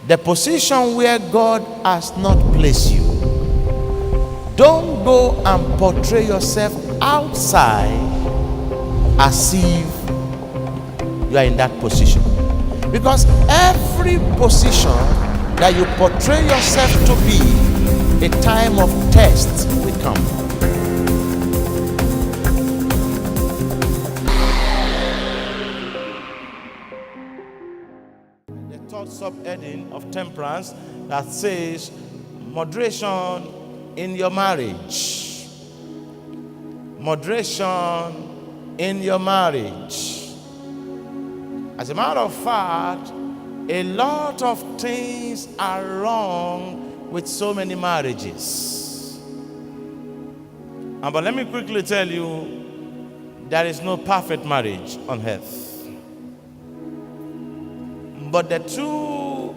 the position where God has not placed you. Don't go and portray yourself outside as if you are in that position. Because every position that you portray yourself to be, a time of test will come. The third subheading of temperance that says moderation in your marriage. Moderation in your marriage. As a matter of fact, a lot of things are wrong with so many marriages. But let me quickly tell you, there is no perfect marriage on earth. But the two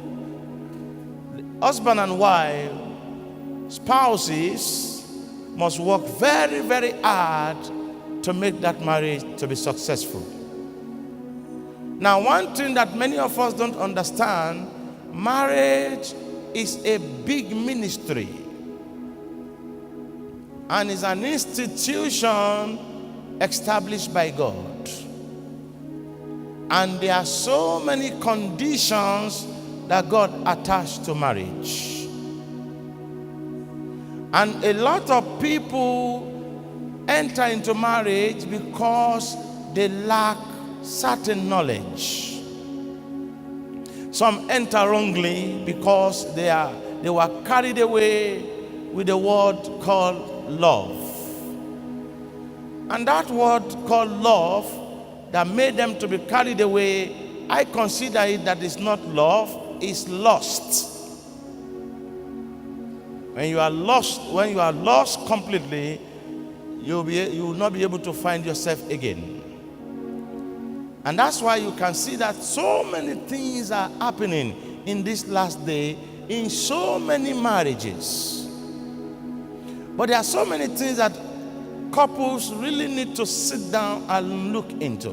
husband and wife, spouses, must work very, very hard to make that marriage to be successful. Now, one thing that many of us don't understand, marriage is a big ministry and is an institution established by God. And there are so many conditions that God attached to marriage. And a lot of people enter into marriage because they lack certain knowledge. Some enter wrongly because they were carried away with the word called love. And that word called love that made them to be carried away, I consider it that is not love, it's lust. When you are lost completely, you will not be able to find yourself again. And that's why you can see that so many things are happening in this last day in so many marriages. But there are so many things that couples really need to sit down and look into.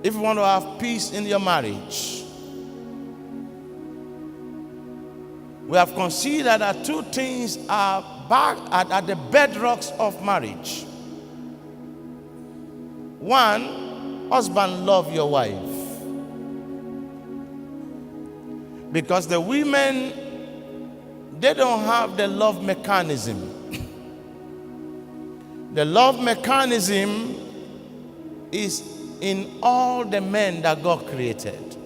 If you want to have peace in your marriage, we have considered that two things are at the bedrocks of marriage. One, husband, love your wife. Because the women, they don't have the love mechanism. The love mechanism is in all the men that God created.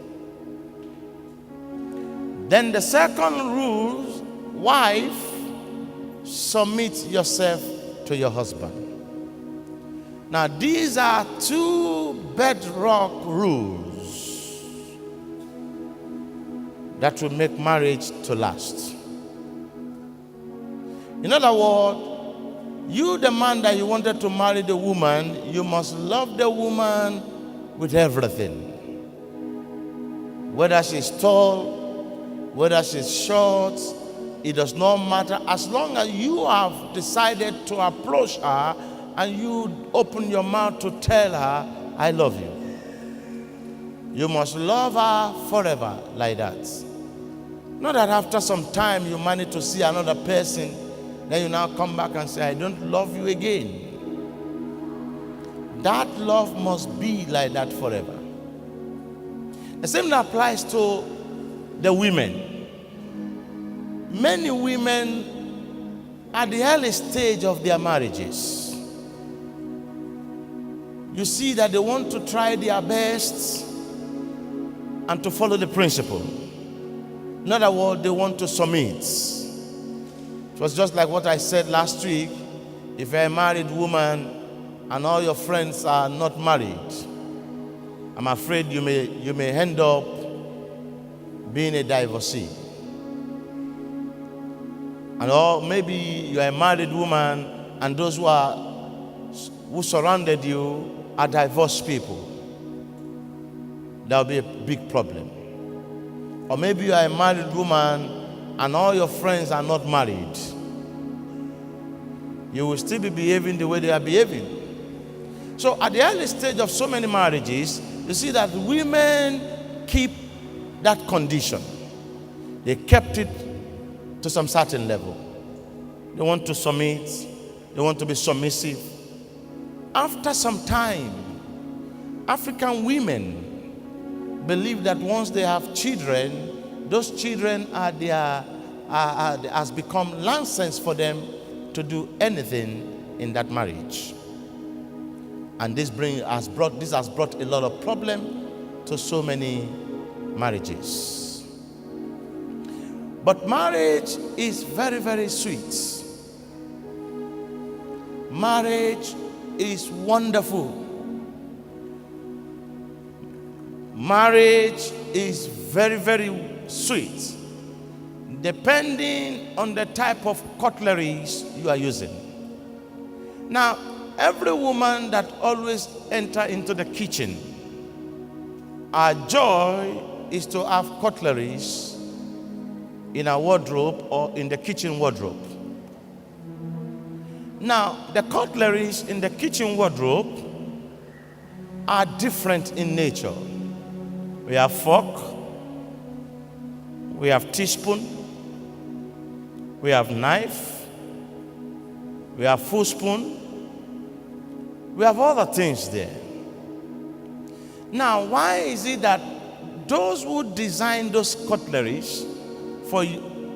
Then the second rule, wife, submit yourself to your husband. Now, these are two bedrock rules that will make marriage to last. In other words, you, the man that you wanted to marry the woman, you must love the woman with everything. Whether she's tall, whether she's short, it does not matter. As long as you have decided to approach her and you open your mouth to tell her, I love you. You must love her forever like that. Not that after some time you manage to see another person, then you now come back and say, I don't love you again. That love must be like that forever. The same applies to the women. Many women at the early stage of their marriages, you see that they want to try their best and to follow the principle. In other words, they want to submit. It was just like what I said last week. If you're a married woman and all your friends are not married, I'm afraid you may end up being a divorcee. Or maybe you're a married woman and those who surrounded you are divorced people. That'll be a big problem. Or maybe you are a married woman and all your friends are not married. You will still be behaving the way they are behaving. So at the early stage of so many marriages, you see that women keep that condition. They kept it to some certain level. They want to submit. They want to be submissive. After some time, African women believe that once they have children, those children has become license for them to do anything in that marriage. And this has brought a lot of problem to so many marriages. But marriage is very, very sweet. Marriage is wonderful. Marriage is very, very sweet, depending on the type of cutleries you are using. Now, every woman that always enter into the kitchen, our joy is to have cutleries in our wardrobe or in the kitchen wardrobe. Now, the cutleries in the kitchen wardrobe are different in nature. We have fork, we have teaspoon, we have knife, we have full spoon, we have other things there. Now, why is it that those who design those cutleries for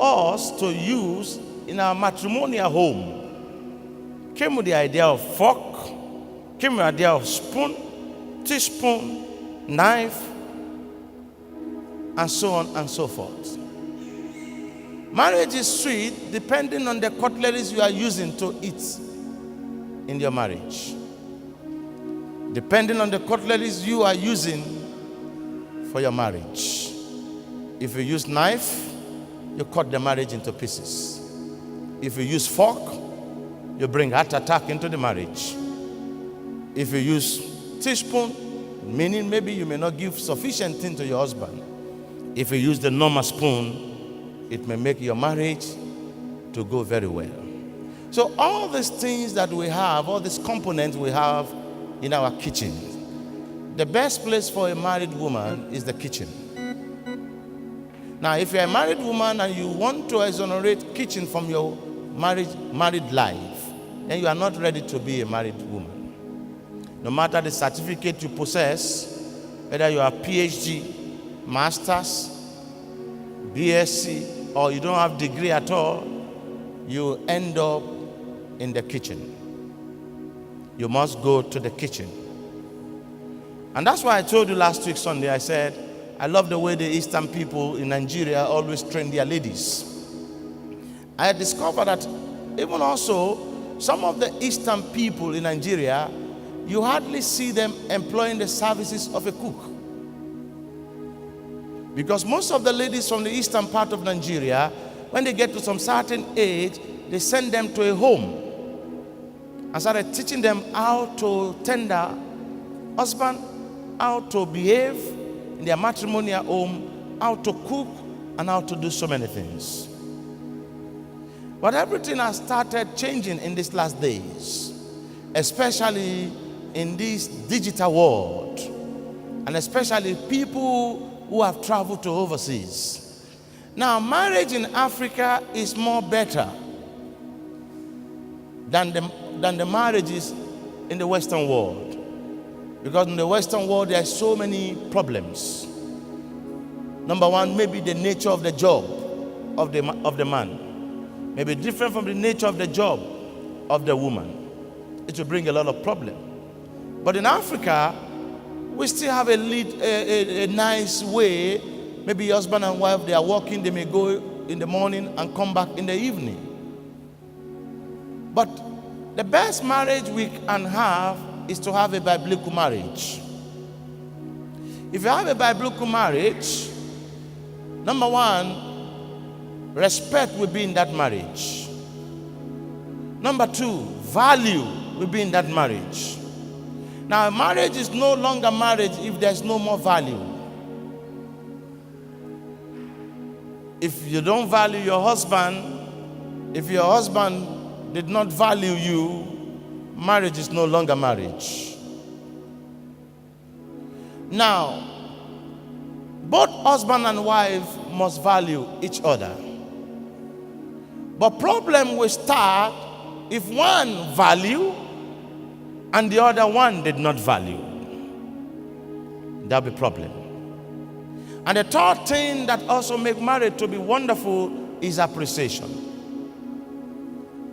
us to use in our matrimonial home came with the idea of fork, came with the idea of spoon, teaspoon, knife, and so on and so forth. Marriage is sweet depending on the cutleries you are using to eat in your marriage. Depending on the cutleries you are using for your marriage. If you use knife, you cut the marriage into pieces. If you use fork, you bring heart attack into the marriage. If you use teaspoon, meaning maybe you may not give sufficient thing to your husband. If you use the normal spoon, it may make your marriage to go very well. So all these things that we have, all these components we have in our kitchen, the best place for a married woman is the kitchen. Now, if you're a married woman and you want to exonerate kitchen from your married life, then you are not ready to be a married woman. No matter the certificate you possess, whether you are PhD, Masters, BSc, or you don't have degree at all, you end up in the kitchen. You must go to the kitchen. And that's why I told you last week Sunday, I said, I love the way the Eastern people in Nigeria always train their ladies. I had discovered that even also, some of the Eastern people in Nigeria, you hardly see them employing the services of a cook. Because most of the ladies from the eastern part of Nigeria, when they get to some certain age, they send them to a home and started teaching them how to tender husband, how to behave in their matrimonial home, how to cook, and how to do so many things. But everything has started changing in these last days, especially in this digital world, and especially people who have traveled to overseas. Now, marriage in Africa is more better than the marriages in the Western world. Because in the Western world, there are so many problems. Number one, maybe the nature of the job of the man may be different from the nature of the job of the woman. It will bring a lot of problem. But in Africa, we still have a nice way. Maybe husband and wife, they are working, they may go in the morning and come back in the evening. But the best marriage we can have is to have a biblical marriage. If you have a biblical marriage, number one, respect will be in that marriage. Number two, value will be in that marriage. Now, marriage is no longer marriage if there's no more value. If you don't value your husband, if your husband did not value you, marriage is no longer marriage. Now, Both husband and wife must value each other. But problem will start if one value and the other one did not value. There'll be problem. And the third thing that also make marriage to be wonderful is appreciation.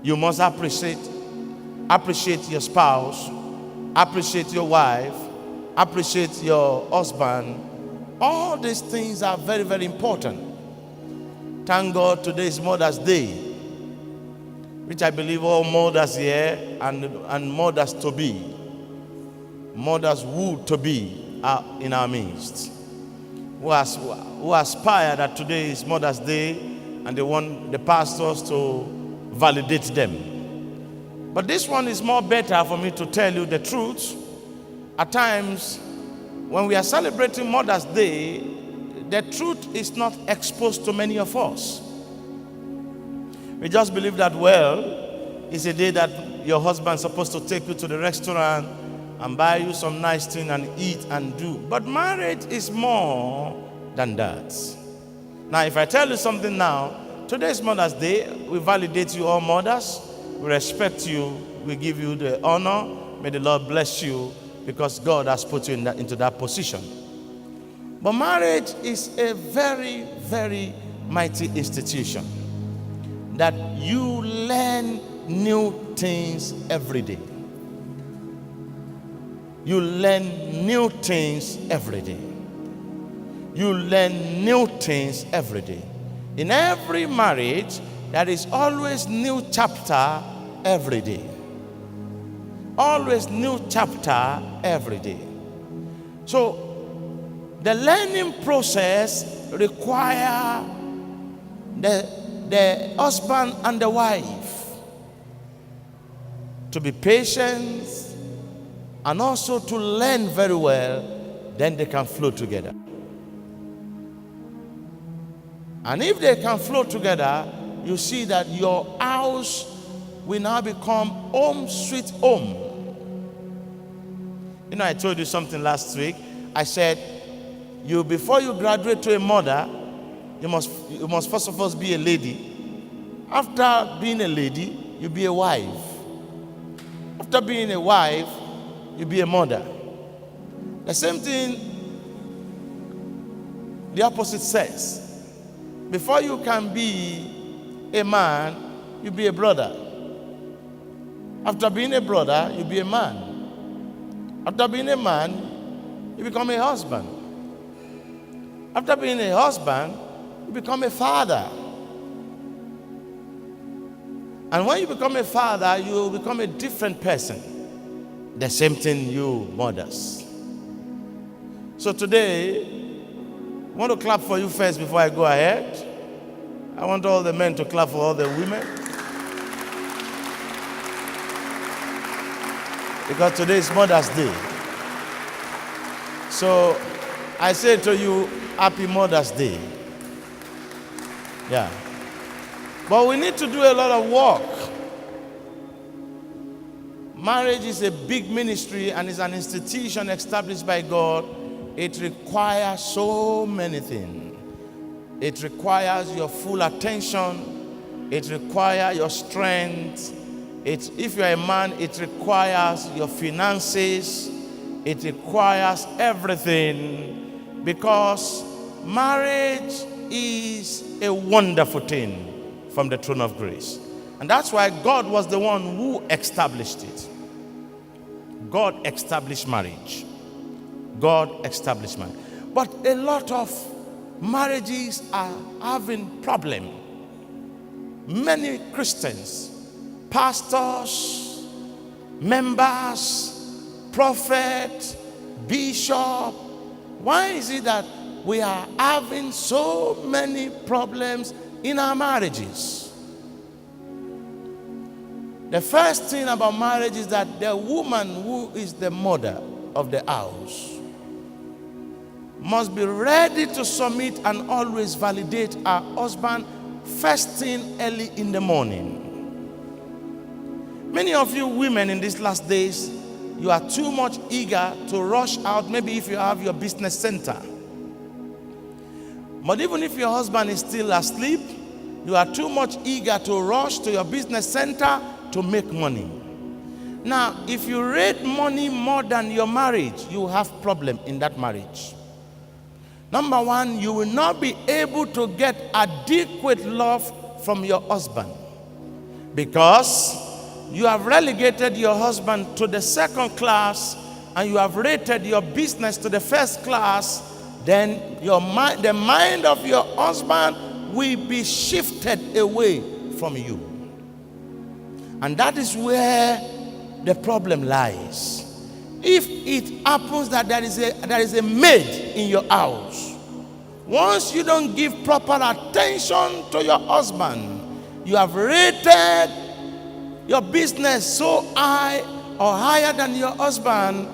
You must appreciate your spouse, appreciate your wife, appreciate your husband. All these things are very, very important. Thank God today is Mother's Day, which I believe all mothers here and mothers to be, mothers who to be are in our midst, who aspire that today is Mother's Day and they want the pastors to validate them. But this one is more better for me to tell you the truth. At times, when we are celebrating Mother's Day, the truth is not exposed to many of us. We just believe that, well, it's a day that your husband's supposed to take you to the restaurant and buy you some nice thing and eat and do. But marriage is more than that. Now, if I tell you something now, today's Mother's Day, we validate you all mothers. We respect you. We give you the honor. May the Lord bless you because God has put you into that position. But marriage is a very, very mighty institution that you learn new things every day. You learn new things every day. You learn new things every day. In every marriage, there is always new chapter every day. Always new chapter every day. So, the learning process requires the husband and the wife to be patient and also to learn very well, then they can flow together. And if they can flow together, you see that your house will now become home sweet home. You know, I told you something last week. I said, before you graduate to a mother, you must first of all be a lady. After being a lady, you be a wife. After being a wife, you be a mother. The same thing, the opposite says. Before you can be a man, you be a brother. After being a brother, you be a man. After being a man, you become a husband. After being a husband, you become a father. And when you become a father, you become a different person. The same thing you mothers. So today, I want to clap for you first before I go ahead. I want all the men to clap for all the women. Because today is Mother's Day. So I say to you, Happy Mother's Day. Yeah. But we need to do a lot of work. Marriage is a big ministry and is an institution established by God. It requires so many things. It requires your full attention. It requires your strength. If you're a man, it requires your finances. It requires everything, because marriage is a wonderful thing from the throne of grace. And that's why God was the one who established it. God established marriage. God established marriage. But a lot of marriages are having problems. Many Christians, pastors, members, prophet, bishop, why is it that we are having so many problems in our marriages? The first thing about marriage is that the woman who is the mother of the house must be ready to submit and always validate her husband first thing early in the morning. Many of you women in these last days, you are too much eager to rush out, maybe if you have your business center. But even if your husband is still asleep, you are too much eager to rush to your business center to make money. Now, if you rate money more than your marriage, you have problem in that marriage. Number one, you will not be able to get adequate love from your husband because you have relegated your husband to the second class and you have rated your business to the first class. Then the mind of your husband will be shifted away from you. And that is where the problem lies. If it happens that there is a maid in your house, once you don't give proper attention to your husband, you have rated your business so high or higher than your husband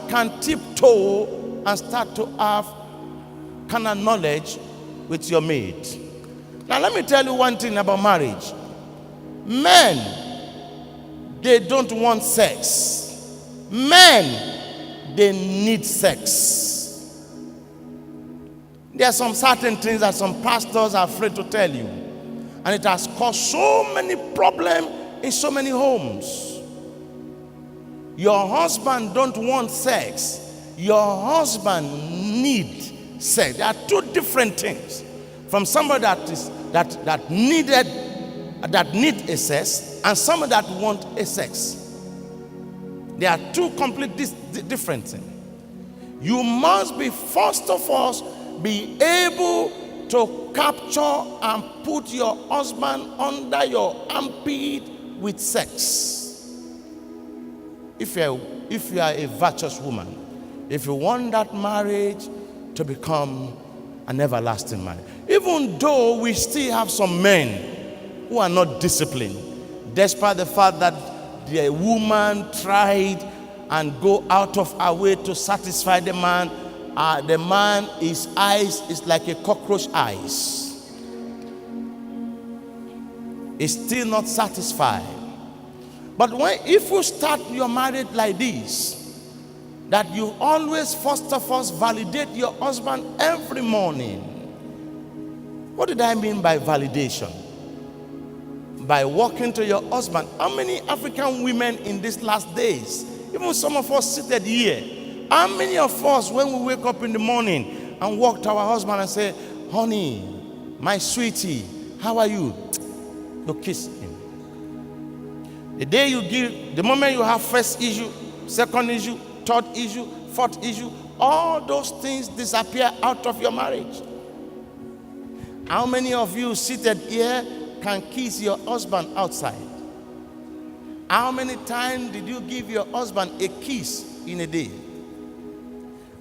can tiptoe and start to have kind of knowledge with your maid. Now let me tell you one thing about marriage. Men, they don't want sex. Men, they need sex. There are some certain things that some pastors are afraid to tell you. And it has caused so many problems in so many homes. Your husband don't want sex. Your husband needs sex. There are two different things. From somebody that need a sex and somebody that want a sex. There are two completely different things. You must be, first of all, be able to capture and put your husband under your armpit with sex. If you are a virtuous woman, if you want that marriage to become an everlasting marriage. Even though we still have some men who are not disciplined, despite the fact that the woman tried and go out of her way to satisfy the man, his eyes is like a cockroach eyes. He's still not satisfied. But if you start your marriage like this, that you always first of all validate your husband every morning. What did I mean by validation? By walking to your husband. How many African women in these last days, even some of us seated here, how many of us, when we wake up in the morning and walk to our husband and say, honey, my sweetie, how are you? You kiss him. The moment you have first issue, second issue, third issue, fourth issue, all those things disappear out of your marriage. How many of you seated here can kiss your husband outside? How many times did you give your husband a kiss in a day?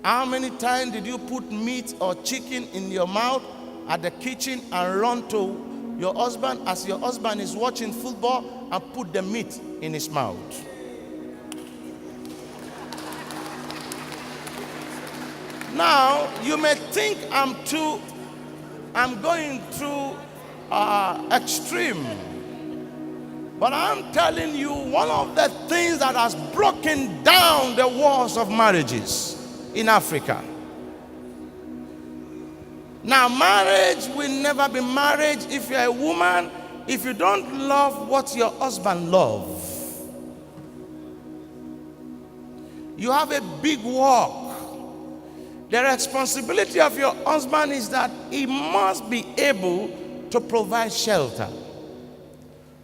How many times did you put meat or chicken in your mouth at the kitchen and run to your husband as your husband is watching football and put the meat in his mouth? Now, you may think I'm going too extreme. But I'm telling you, one of the things that has broken down the walls of marriages in Africa. Now, marriage will never be marriage if you're a woman, if you don't love what your husband loves. You have a big work. The responsibility of your husband is that he must be able to provide shelter,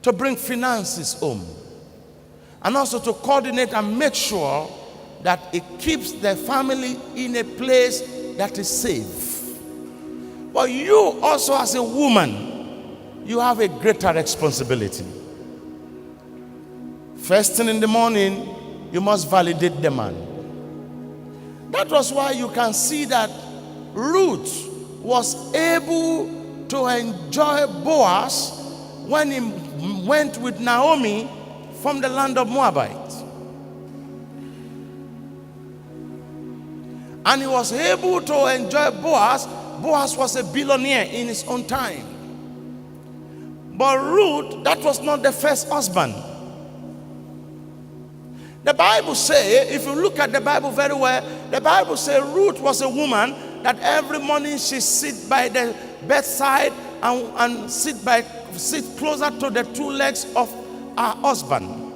to bring finances home, and also to coordinate and make sure that it keeps the family in a place that is safe. But you also, as a woman, you have a greater responsibility. First thing in the morning, you must validate the man. That was why you can see that Ruth was able to enjoy Boaz when he went with Naomi from the land of Moabite. And he was able to enjoy Boaz. Boaz was a billionaire in his own time. But Ruth, that was not the first husband. The Bible says, if you look at the Bible very well, the Bible says Ruth was a woman that every morning she sit by the bedside and sit closer to the two legs of her husband.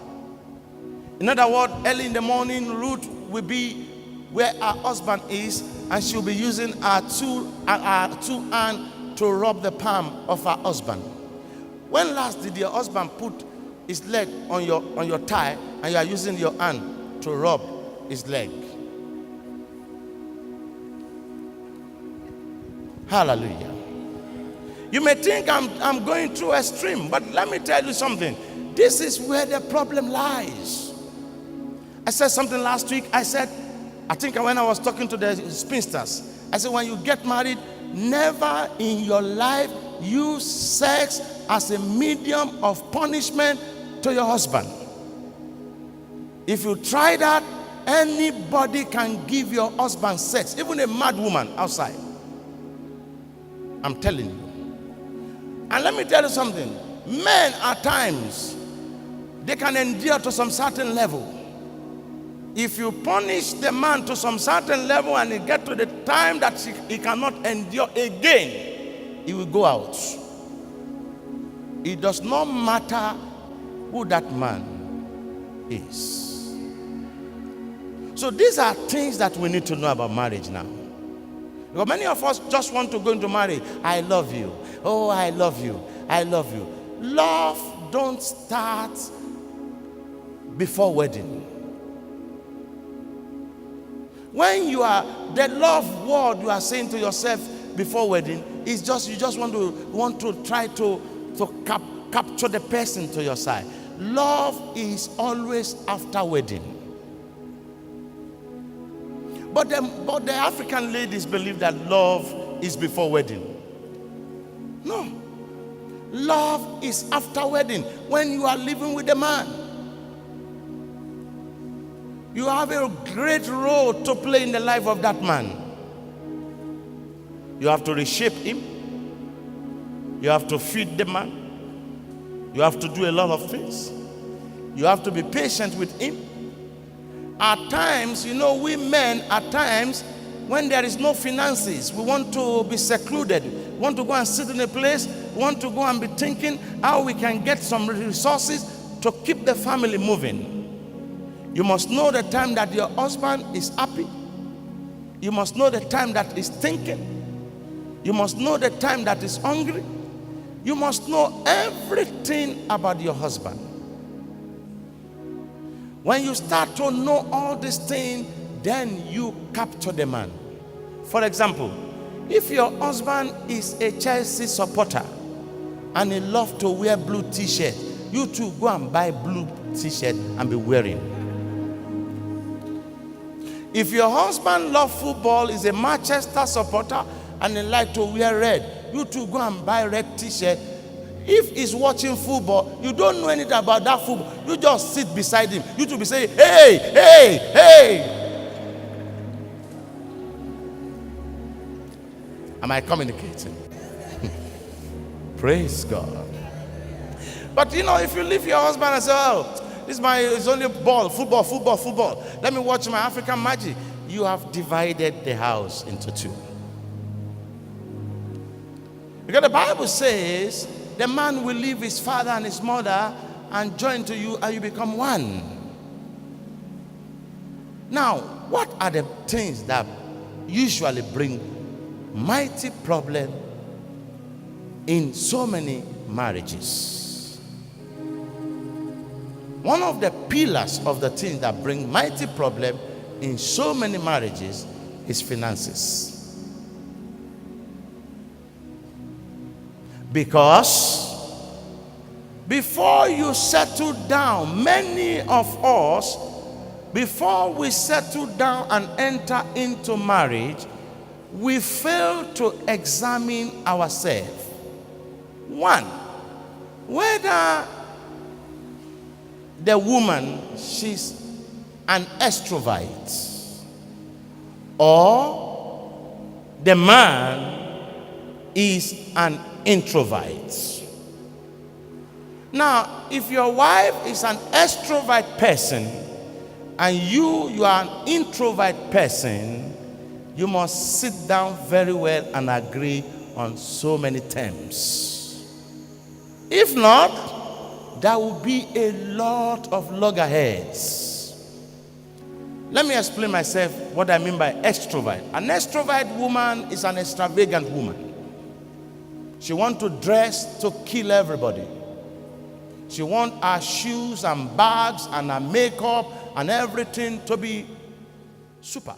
In other words, early in the morning, Ruth will be where her husband is, and she'll be using her two hand to rub the palm of her husband. When last did your husband put his leg on your thigh and you are using your hand to rub his leg? Hallelujah. You may think I'm going through extreme, but let me tell you something. This is where the problem lies. I said something last week. I think when I was talking to the spinsters, I said, when you get married, never in your life use sex as a medium of punishment to your husband. If you try that, anybody can give your husband sex, even a mad woman outside. I'm telling you. And let me tell you something. Men at times, they can endure to some certain level. If you punish the man to some certain level and he get to the time that he cannot endure again, he will go out. It does not matter who that man is. So these are things that we need to know about marriage now. Because many of us just want to go into marriage. I love you. Oh, I love you. I love you. Love don't start before wedding. When you are, the love word you are saying to yourself before wedding is just, you just want to try to capture the person to your side. Love is always after wedding. But the African ladies believe that love is before wedding. No. Love is after wedding, when you are living with the man. You have a great role to play in the life of that man. You have to reshape him. You have to feed the man. You have to do a lot of things. You have to be patient with him. At times, we men, at times, when there is no finances, we want to be secluded. We want to go and sit in a place. We want to go and be thinking how we can get some resources to keep the family moving. You must know the time that your husband is happy. You must know the time that he's thinking. You must know the time that he's hungry. You must know everything about your husband. When you start to know all these things, then you capture the man. For example, if your husband is a Chelsea supporter and he loves to wear blue t-shirt, you too go and buy blue t-shirt and be wearing. If your husband loves football, is a Manchester supporter and he likes to wear red, you too go and buy red t-shirt. If he's watching football, you don't know anything about that football. You just sit beside him. You to be saying, hey, hey, hey. Am I communicating? Praise God. But if you leave your husband and say, oh, it's only ball, football. Let me watch my African magic. You have divided the house into two. Because the Bible says, the man will leave his father and his mother and join to you, and you become one. Now, what are the things that usually bring mighty problem in so many marriages? One of the pillars of the things that bring mighty problem in so many marriages is finances. Because before you settle down, many of us, before we settle down and enter into marriage, we fail to examine ourselves. One, whether the woman, she's an extrovert, or the man is an introvert. Now, if your wife is an extrovert person and you are an introvert person, you must sit down very well and agree on so many terms. If not, there will be a lot of loggerheads. Let me explain myself what I mean by extrovert. An extrovert woman is an extravagant woman. She wants to dress to kill everybody. She wants her shoes and bags and her makeup and everything to be super.